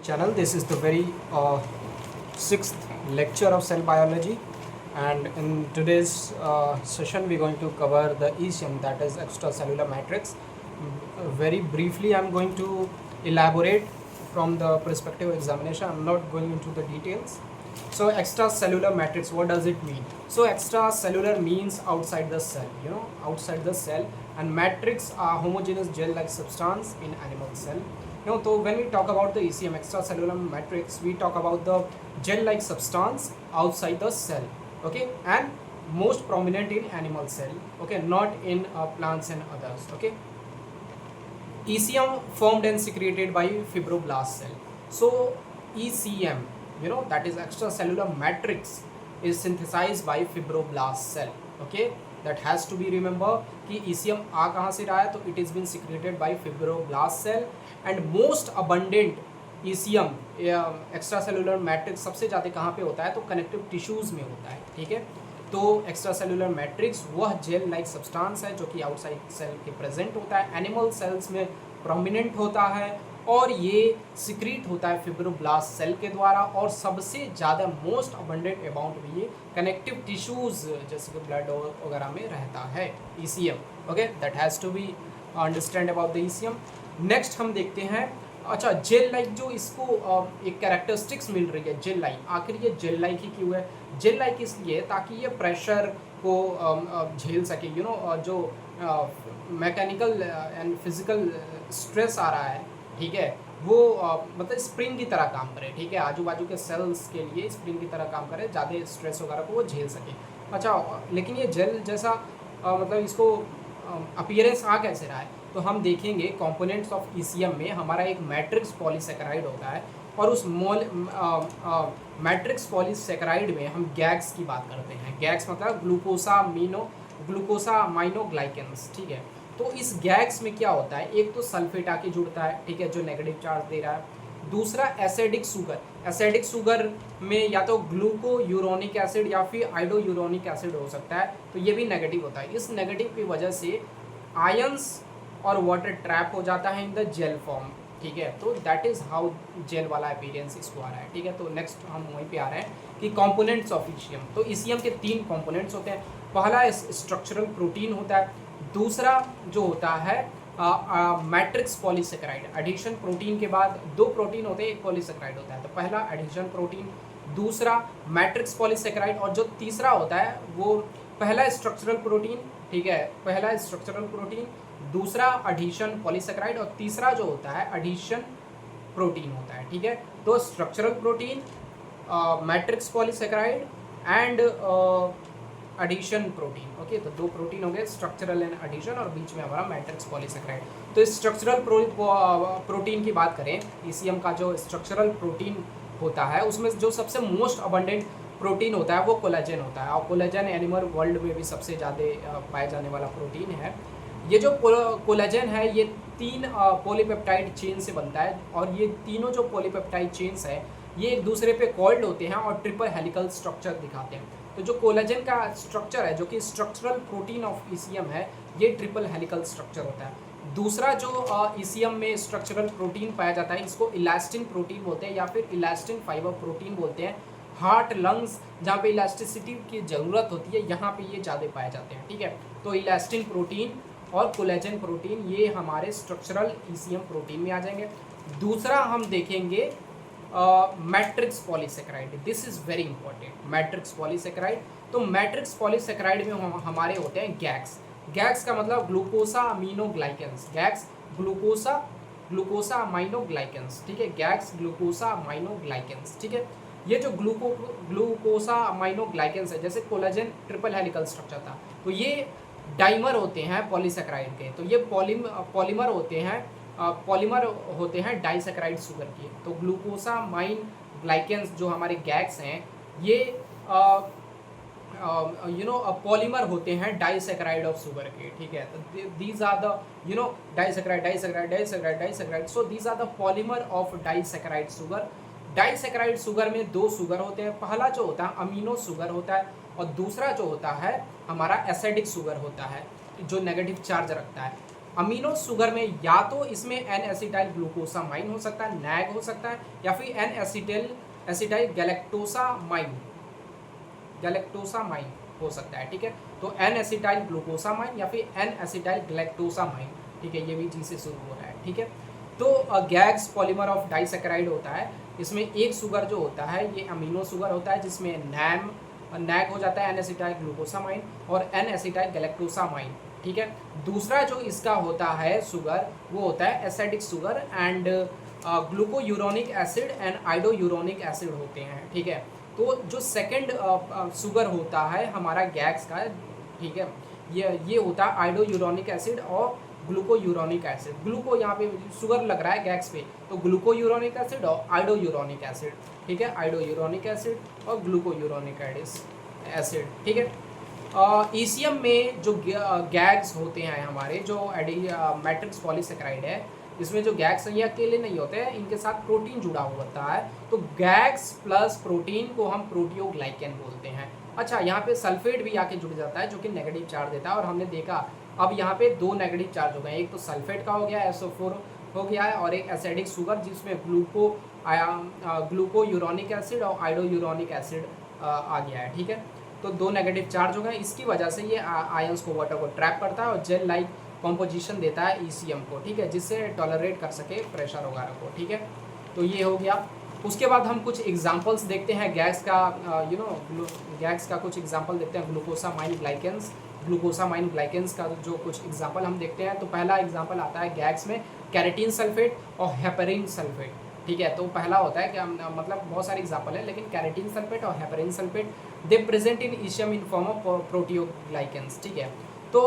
channel. This is the very sixth lecture of cell biology, and in today's session we're going to cover the ECM, that is extracellular matrix. Very briefly I'm going to elaborate from the perspective of examination. I'm not going into the details. So extracellular matrix, what does it mean? So extracellular means outside the cell, outside the cell, and matrix are homogeneous gel-like substance in animal cell. So when we talk about the ECM, extracellular matrix, we talk about the gel-like substance outside the cell, okay, and most prominent in animal cell, okay, not in plants and others, okay. ECM formed and secreted by fibroblast cell. So ECM, that is extracellular matrix, is synthesized by fibroblast cell, okay. That has to be remember कि ECM आ कहाँ से रहा है, तो it is been secreted by fibroblast cell, and most abundant ECM extracellular matrix सबसे ज़्यादा कहाँ पे होता है, तो कनेक्टिव टिश्यूज़ में होता है, ठीक है. तो एक्स्ट्रासेलुलर मैट्रिक्स वह जेल लाइक सब्सटेंस है जो कि आउटसाइड सेल के प्रेजेंट होता है, एनिमल सेल्स में प्रोमिनेंट होता है, और ये सिक्रीट होता है फिब्रोब्लास्ट सेल के द्वारा, और सबसे ज़्यादा मोस्ट अबंडेंट अमाउंट में ये कनेक्टिव टिश्यूज़ जैसे कि ब्लड वगैरह में रहता है ECM, okay. That has to be understand about the ECM. Next हम देखते हैं, अच्छा, जेल लाइक जो इसको एक कैरेक्टरिस्टिक्स मिल रही है जेल लाइक, आखिर ये जेल लाइक ही क्यों है? जेल लाइक इसलिए ताकि ये प्रेशर को झेल सके, जो मैकेनिकल एंड फिजिकल स्ट्रेस आ रहा है, ठीक है, वो मतलब स्प्रिंग की तरह काम करे, ठीक है, आजू बाजू के सेल्स के लिए स्प्रिंग की तरह काम करे, ज़्यादा स्ट्रेस वगैरह को वो झेल सके. अच्छा, लेकिन ये जेल जैसा मतलब इसको अपीयरेंस आ कैसे रहा है, तो हम देखेंगे कंपोनेंट्स ऑफ ECM में हमारा एक मैट्रिक्स पॉलीसेकेराइड होता है, और उस मैट्रिक्स पॉलीसेकेराइड में हम गैग्स की बात करते हैं. गैग्स मतलब ग्लूकोसामाइनोग्लाइकेंस, ठीक है. तो इस गैग्स में क्या होता है, एक तो सल्फेट आके जुड़ता है, ठीक है, जो नेगेटिव चार्ज दे रहा है. दूसरा एसिडिक शुगर में या तो ग्लूको यूरोनिक एसिड या फिर आइडो यूरोनिक एसिड हो सकता है, तो ये भी नेगेटिव होता है. इस नेगेटिव की वजह से आयंस और वाटर ट्रैप हो जाता है इन द जेल फॉर्म, ठीक है. तो दैट इज़ हाउ जेल वाला अपीयरेंस इसको आ रहा है, ठीक है. तो नेक्स्ट हम वहीं पे आ रहे हैं कि कंपोनेंट्स ऑफ ECM. तो ECM के 3 कंपोनेंट्स होते हैं. पहला स्ट्रक्चरल प्रोटीन होता है, दूसरा जो होता है मैट्रिक्स पॉलीसेकेराइड. एडिशन प्रोटीन के बाद 2 प्रोटीन होते हैं, एक पॉलीसेकेराइड होता है. तो पहला एडिशन प्रोटीन, दूसरा मैट्रिक्स पॉलीसेकेराइड, और जो तीसरा होता है वो पहला स्ट्रक्चरल प्रोटीन, ठीक है, पहला स्ट्रक्चरल प्रोटीन, दूसरा एडिशन पॉलीसेकेराइड, और तीसरा जो होता है एडिशन प्रोटीन होता है, ठीक है. तो structural protein, matrix polysaccharide and adhesion protein, okay. तो 2 प्रोटीन हो गए, स्ट्रक्चरल एंड एडिशन, और बीच में हमारा मैट्रिक्स पॉलीसेकेराइड. तो स्ट्रक्चरल प्रोटीन की बात करें, ECM का जो स्ट्रक्चरल प्रोटीन होता है उसमें जो सबसे मोस्ट अबंडेंट प्रोटीन होता है वो कोलेजन होता है, और कोलेजन एनिमल वर्ल्ड में भी सबसे ज़्यादा पाया जाने वाला प्रोटीन है. ये जो कोलेजन है ये 3 पॉलीपेप्टाइड चेन से बनता है, और ये तीनों जो पॉलीपेप्टाइड चेन्स है ये एक दूसरे पे कॉइल्ड होते हैं और ट्रिपल हेलिकल स्ट्रक्चर दिखाते हैं. तो जो कोलेजन का स्ट्रक्चर है, जो कि स्ट्रक्चरल प्रोटीन ऑफ ECM है, ये ट्रिपल हेलिकल स्ट्रक्चर होता है. दूसरा जो ECM में स्ट्रक्चरल प्रोटीन पाया जाता है इसको इलास्टिन प्रोटीन बोलते हैं, या फिर इलास्टिन फाइबर प्रोटीन बोलते हैं. हार्ट, लंग्स, जहाँ पे इलास्टिसिटी की ज़रूरत होती है यहाँ पे ये ज़्यादा पाए जाते हैं, ठीक है. तो इलास्टिन प्रोटीन और कोलेजन प्रोटीन ये हमारे स्ट्रक्चरल ECM प्रोटीन में आ जाएंगे. दूसरा हम देखेंगे matrix polysaccharide. This is very important, matrix polysaccharide. तो मैट्रिक्स पॉलीसेकेराइड में हमारे होते हैं गैग्स. गैग्स का मतलब ग्लूकोसा अमीनोग्लाइकेंस, गैग्स ग्लूकोसा अमाइनोग्लाइकेंस, ठीक है, गैग्स ग्लूकोसा अमाइनोग्लाइकेंस, ठीक है. ये जो ग्लूकोसा अमाइनोग्लाइकेंस है, जैसे कोलेजन ट्रिपल हेलिकल स्ट्रक्चर था, तो ये डाइमर होते हैं पॉलीसेकेराइड के. तो ये पॉलीमर होते हैं डाइसेकेराइड शुगर के. तो ग्लूकोसामाइन ग्लाइकेंस जो हमारे गैग्स हैं ये पॉलीमर होते हैं डाइसेकेराइड ऑफ शुगर के, ठीक है. तो these are the disaccharide. So these are the polymer of disaccharide sugar. Disaccharide sugar में 2 शुगर होते हैं. पहला जो होता है अमीनो शुगर होता है, और दूसरा जो होता है हमारा एसिडिक शुगर होता है, जो नेगेटिव चार्ज रखता है. अमीनो शुगर में या तो इसमें एन एसिटाइल ग्लूकोसामाइन हो सकता है, नैग हो सकता है, या फिर एन एसिटाइल गैलेक्टोसामाइन हो सकता है। ठीक है, तो एन एसिटाइल ग्लूकोसामाइन या फिर एन एसिटाइल गैलेक्टोसामाइन। ठीक है, ये भी जी से शुरू हो रहा है। ठीक है, तो गैग्स पॉलीमर ऑफ डाइसैकेराइड होता है। इसमें एक शुगर जो होता है ये अमीनो शुगर होता है, जिसमें नैग हो जाता है एन एसिटाइल ग्लूकोसामाइन और एन एसिटाइल गैलेक्टोसामाइन। ठीक है, दूसरा जो इसका होता है शुगर वो होता है acidic sugar and glucuronic acid and iduronic acid होते हैं। ठीक है, तो जो सेकंड शुगर होता है हमारा गैग्स का, ठीक है, ये होता है आइडोयूरोनिक एसिड और ग्लूकोयूरोनिक एसिड। ग्लूको यहाँ पे शुगर लग रहा है गैग्स पे, तो ग्लूकोयूरोनिक एसिड और आइडोयूरोनिक एसिड। ठीक है, आइडोयूरोनिक एसिड और ग्लूकोयूरोनिक एसिड। ठीक है, ईसीएम में जो गैग्स होते हैं हमारे, जो मैट्रिक्स पॉलीसेकेराइड है, इसमें जो गैग्स हैं ये अकेले नहीं होते हैं, इनके साथ प्रोटीन जुड़ा हुआ होता है। तो गैग्स प्लस प्रोटीन को हम प्रोटियोग्लाइकेन बोलते हैं। अच्छा, यहाँ पे सल्फेट भी आके जुड़ जाता है जो कि नेगेटिव चार्ज देता है, और हमने देखा अब यहाँ पे दो नेगेटिव चार्ज हो गए, एक तो सल्फेट का हो गया SO4 हो गया है, और एक एसिडिक शुगर जिसमें ग्लूकोयूरोनिक एसिड और आइडोयूरोनिक एसिड आ गया है। ठीक है, तो दो नेगेटिव चार्ज हो गए, इसकी वजह से ये आयंस को, वाटर को ट्रैप करता है और जेल लाइक कॉम्पोजिशन देता है ईसीएम को। ठीक है, जिससे टॉलरेट कर सके प्रेशर वगैरह को। ठीक है, तो ये हो गया। उसके बाद हम कुछ एग्जांपल्स देखते हैं गैस का, गैस का कुछ एग्जांपल देखते हैं। ग्लूकोसामाइन ग्लाइकेंस का जो कुछ एग्जांपल हम देखते हैं, तो पहला एग्जांपल आता है गैस में कैरेटीन सल्फेट और हेपरिन सल्फेट। ठीक है, तो पहला होता है कि मतलब बहुत सारे एग्जांपल है, लेकिन कैरेटीन सल्फेट और heparin sulphate they present in ECM in form of proteoglycans. ठीक है, तो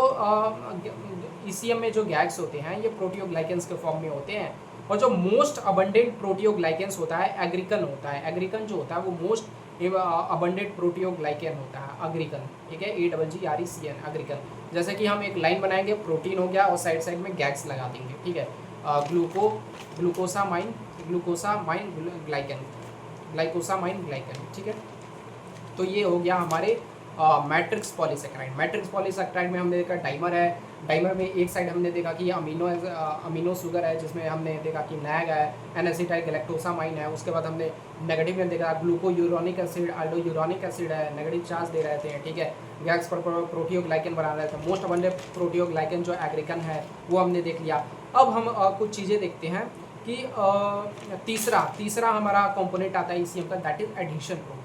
ईसीएम में जो गैग्स होते हैं ये प्रोटियोग्लाइकेंस के फॉर्म में होते हैं, और जो मोस्ट अबंडेंट प्रोटियोग्लाइकेंस होता है एग्रीकन होता है। एग्रीकन जो होता है वो मोस्ट अबंडेंट प्रोटियोग्लाइकेन होता है, अग्रीकन। ठीक है, AGGRECN, अग्रीकन। जैसे कि हम एक लाइन बनाएंगे, प्रोटीन हो गया और साइड साइड में गैग्स लगा देंगे। ठीक है, ग्लूकोसामाइन ग्लाइकेन। ठीक है, तो ये हो गया हमारे मैट्रिक्स पॉलीसेकेराइड। मैट्रिक्स पॉलीसेकेराइड में हमने देखा डाइमर है। डाइमर में एक साइड हमने देखा कि ये अमीनो शुगर है, जिसमें हमने देखा कि नैग है, एन एसिटाइल गैलेक्टोसामाइन है। उसके बाद हमने नेगेटिव में देखा ग्लूकोयूरोनिक एसिड, आइडोयूरोनिक एसिड है, नेगेटिव चार्ज दे रहे थे। ठीक है, गैस पर प्रोटियोग्लाइकेन बना रहे थे। मोस्ट अबंडेंट प्रोटियोग्लाइकेन जो एग्रीकन है वो हमने देख लिया। अब हम कुछ चीज़ें देखते हैं कि तीसरा हमारा कंपोनेंट आता है ईसीएम का, that is adhesion protein.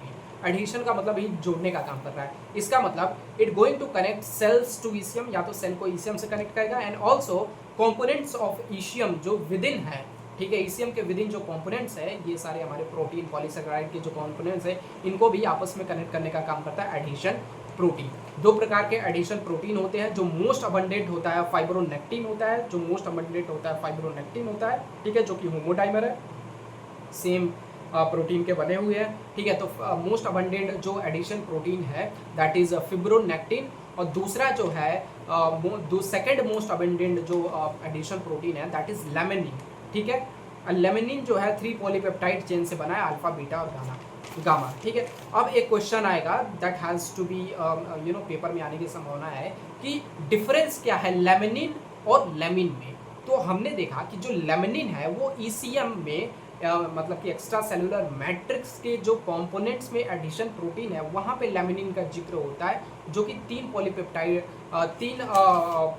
Adhesion का मतलब ही जोड़ने का काम कर रहा है। इसका मतलब it going to connect cells to ECM, या तो सेल को ईसीएम से कनेक्ट करेगा, and also components of ECM जो विदिन है। ठीक है, ईसीएम के विदिन जो कंपोनेंट्स है, ये सारे हमारे प्रोटीन पॉलीसेकेराइड के जो कंपोनेंट्स है, इनको भी आपस में कनेक्ट करने का काम करता है एडिशन प्रोटीन। दो प्रकार के एडिशन प्रोटीन होते हैं। जो मोस्ट अबंडेंट होता है फाइब्रोनेक्टिन होता है, ठीक है, जो कि होमोडाइमर है, सेम प्रोटीन के बने हुए हैं। ठीक है, तो मोस्ट अबंडेंट जो एडिशन प्रोटीन है दैट इज फिब्रोनेक्टिन, और दूसरा जो है सेकेंड मोस्ट अबंडेंट जो एडिशन प्रोटीन है दैट इज लेमिनिन। ठीक है, लेमिनिन जो है 3 पॉलीपेप्टाइड चेन से बना है, अल्फा, बीटा और गामा। ठीक है, अब एक क्वेश्चन आएगा that has to be paper में आने की संभावना है कि डिफरेंस क्या है लेमिनिन और लेमिन में। तो हमने देखा कि जो लेमिनिन है वो ईसीएम में मतलब कि एक्स्ट्रा सेलुलर मैट्रिक्स के जो कंपोनेंट्स में एडिशन प्रोटीन है वहाँ पे लेमिनिन का जिक्र होता है, जो कि 3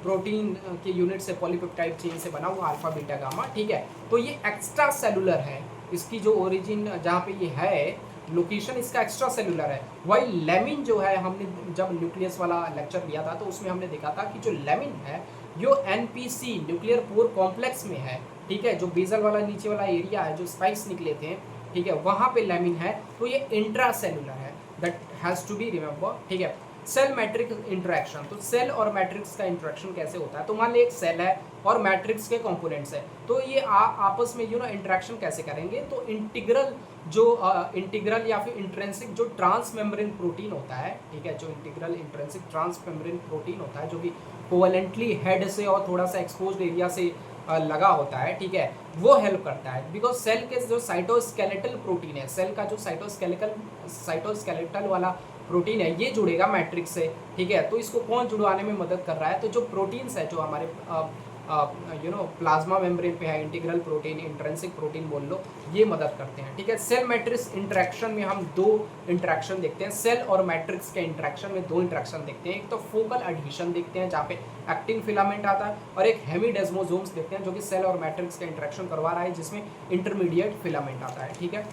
प्रोटीन के यूनिट से पॉलीपेप्टाइड चेन से बना हुआ अल्फा, बीटा, गामा। ठीक है, तो ये एक्स्ट्रा सेलुलर है, इसकी जो ओरिजिन जहाँ पे ये है लोकेशन इसका एक्स्ट्रा सेलुलर है। वही लेमिन जो है, हमने जब न्यूक्लियस वाला लेक्चर लिया था तो उसमें हमने देखा था कि जो लेमिन है यो NPC न्यूक्लियर पोर कॉम्प्लेक्स में है। ठीक है, जो बेसल वाला नीचे वाला एरिया है, जो स्पाइक्स निकले थे, ठीक है, वहाँ पे लेमिन है, तो ये इंट्रा सेलुलर है, that has to be remember. ठीक है, सेल मैट्रिक्स इंटरेक्शन, तो सेल और मैट्रिक्स का इंटरेक्शन कैसे होता है। तो मान ली एक सेल है और मैट्रिक्स के कंपोनेंट्स है, तो ये आपस में इंटरेक्शन कैसे करेंगे। तो इंटीग्रल या फिर इंट्रेंसिक जो ट्रांसमेम्ब्रेन प्रोटीन होता है, ठीक है, जो इंटीग्रल इंट्रेंसिक ट्रांसमेम्ब्रेन प्रोटीन होता है, जो कि कोवेलेंटली हेड से और थोड़ा सा एक्सपोज्ड एरिया से लगा होता है। ठीक है, वो हेल्प करता है, बिकॉज सेल के जो साइटोस्केलेटल प्रोटीन है, सेल का जो साइटोस्केलेटल वाला प्रोटीन है, ये जुड़ेगा मैट्रिक्स से। ठीक है, तो इसको कौन जुड़वाने में मदद कर रहा है, तो जो प्रोटीन्स है, जो हमारे प्लाज्मा मेम्ब्रेन पे है, इंटीग्रल प्रोटीन, इंट्रिंसिक प्रोटीन बोल लो, ये मदद करते हैं। ठीक है, सेल मैट्रिक्स इंटरेक्शन में हम दो इंटरेक्शन देखते हैं। सेल और मैट्रिक्स के इंटरेक्शन में दो इंटरेक्शन देखते हैं। एक तो फोकल एडहेशन देखते हैं जहाँ पे एक्टिन फिलामेंट आता है, और एक हेमीडेस्मोसोम्स देखते हैं जो कि सेल और मैट्रिक्स का इंटरेक्शन करवा रहा है, जिसमें इंटरमीडिएट फिलामेंट आता है। ठीक है,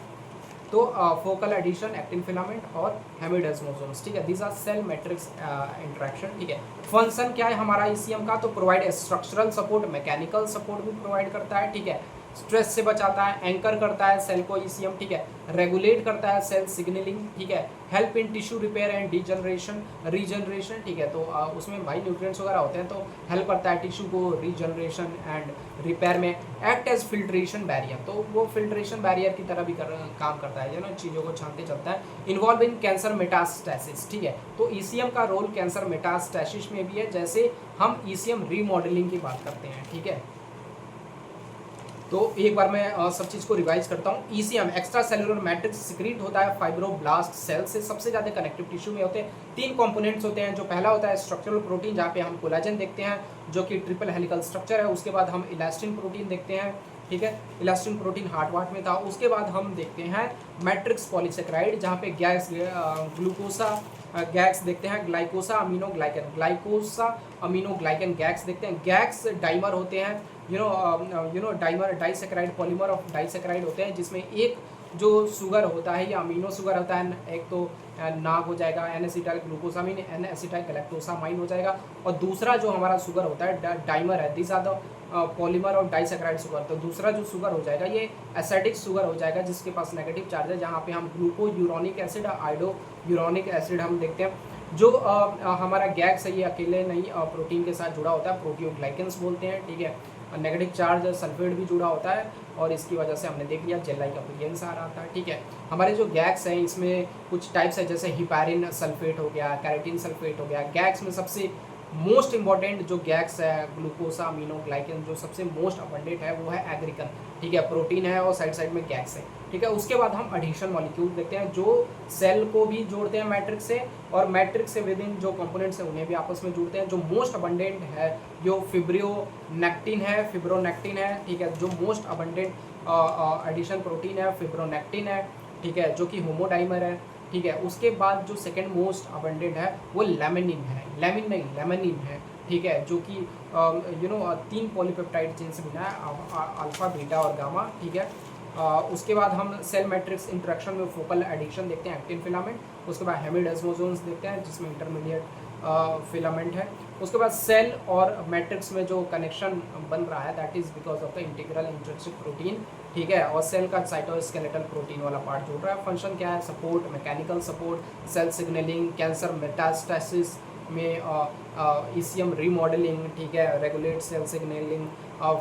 तो फोकल एडिशन, एक्टिन फिलामेंट और हेमिडेस्मोसोम्स। ठीक है, these are cell matrix interaction. ठीक है, फंक्शन क्या है हमारा ईसीएम का, तो provide structural support, mechanical support भी प्रोवाइड करता है। ठीक है, स्ट्रेस से बचाता है, एंकर करता है सेल को ईसीएम। ठीक है, रेगुलेट करता है सेल सिग्नलिंग। ठीक है, help in tissue repair and regeneration, regeneration. ठीक है, तो उसमें भाई न्यूट्रिएंट्स वगैरह होते हैं तो हेल्प करता है टिश्यू को रीजनरेशन एंड रिपेयर में। एक्ट एज फिल्ट्रेशन बैरियर, तो वो फिल्ट्रेशन बैरियर की तरह भी काम करता है, जो ना चीज़ों को छानते चलता है। Involve in cancer metastasis. ठीक है, तो ईसीएम का रोल कैंसर मेटास्टैसिस में भी है, जैसे हम ईसीएम रीमॉडलिंग की बात करते हैं। ठीक है, तो एक बार मैं सब चीज़ को रिवाइज करता हूँ। ECM extra cellular matrix secrete होता है फाइब्रोब्लास्ट सेल से, सबसे ज़्यादा कनेक्टिव टिश्यू में होते हैं। तीन कंपोनेंट्स होते हैं, जो पहला होता है स्ट्रक्चरल प्रोटीन, जहाँ पे हम कोलाजन देखते हैं जो कि ट्रिपल हेलिकल स्ट्रक्चर है। उसके बाद हम इलास्टिन प्रोटीन देखते हैं। ठीक है, इलास्टिन प्रोटीन हार्ट वार्ट में था। उसके बाद हम देखते हैं मैट्रिक्स पॉलीसेक्राइड, जहाँ पे गैस ग्लूकोसा गैक्स देखते हैं, ग्लाइकोसा अमीनोग्लाइकन, ग्लाइकोसा अमीनोग्लाइकन गैक्स देखते हैं। गैक्स डाइमर होते हैं, dimer disaccharide, polymer of disaccharide होते हैं, जिसमें एक जो शुगर होता है या अमीनो शुगर होता है, एक तो नाग हो जाएगा N acetyl glucosamine, N acetyl galactosamine हो जाएगा, और दूसरा जो हमारा शुगर होता है डाइमर है, दिस आर द पॉलीमर और डाइसेक्राइड शुगर। तो दूसरा जो शुगर हो जाएगा ये एसिडिक शुगर हो जाएगा, जिसके पास नेगेटिव चार्ज है, जहाँ पे हम ग्लूको यूरोनिक एसिड, आइडो यूरोनिक एसिड हम देखते हैं। जो हमारा गैक्स है ये अकेले नहीं प्रोटीन के साथ जुड़ा होता है, प्रोटियोग्लाइकेंस बोलते हैं। ठीक है, नेगेटिव चार्ज सल्फेट भी जुड़ा होता है, और इसकी वजह से हमने देख लिया जेल लाइक अपीयरेंस आ रहा था। ठीक है, हमारे जो गैक्स हैं इसमें कुछ टाइप्स है, जैसे हिपैरिन सल्फेट हो गया, कैरेटिन सल्फेट हो गया। गैक्स में सबसे मोस्ट इंपॉर्टेंट जो गैक्स है ग्लूकोसा अमीनोग्लाइकन, जो सबसे मोस्ट अबंडेंट है वो है एग्रिकन। ठीक है, प्रोटीन है और साइड साइड में गैक्स है। ठीक है, उसके बाद हम एडिशन मॉलिक्यूल देखते हैं, जो सेल को भी जोड़ते हैं मैट्रिक्स से, और मैट्रिक्स से विद इन जो कंपोनेंट्स हैं उन्हें भी आपस में जोड़ते हैं। जो मोस्ट अबंडेंट है जो फिब्रोनेक्टिन है। ठीक है, जो मोस्ट अबंडेंट एडिशन प्रोटीन है फिब्रोनेक्टिन है। ठीक है, जो कि होमोडाइमर है। ठीक है, उसके बाद जो सेकेंड मोस्ट अबंडेंट है वो लेमिनिन है। ठीक है, जो कि 3 पॉलीपेप्टाइड चेन से बना है, अल्फा बीटा और गामा। ठीक है, उसके बाद हम सेल मैट्रिक्स इंटरेक्शन में फोकल एडिशन देखते हैं, एक्टिन फिलामेंट। उसके बाद हेमिडेस्मोसोम्स देखते हैं, जिसमें इंटरमीडिएट फिलामेंट है। उसके बाद सेल और मैट्रिक्स में जो कनेक्शन बन रहा है that is because of the integral intrinsic protein. ठीक है, और सेल का साइटोस्केलेटल प्रोटीन वाला पार्ट जुड़ रहा है। फंक्शन क्या है, support, mechanical support, cell signalling, cancer metastasis में ईसीएम रीमॉडलिंग। ठीक है, रेगुलेट सेल सिग्नलिंग,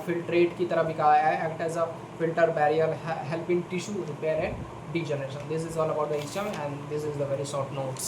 फिल्ट्रेट की तरह भी कहा है, act as a filter barrier, help in tissue repair and degeneration. This is all about the echem and this is the very short notes.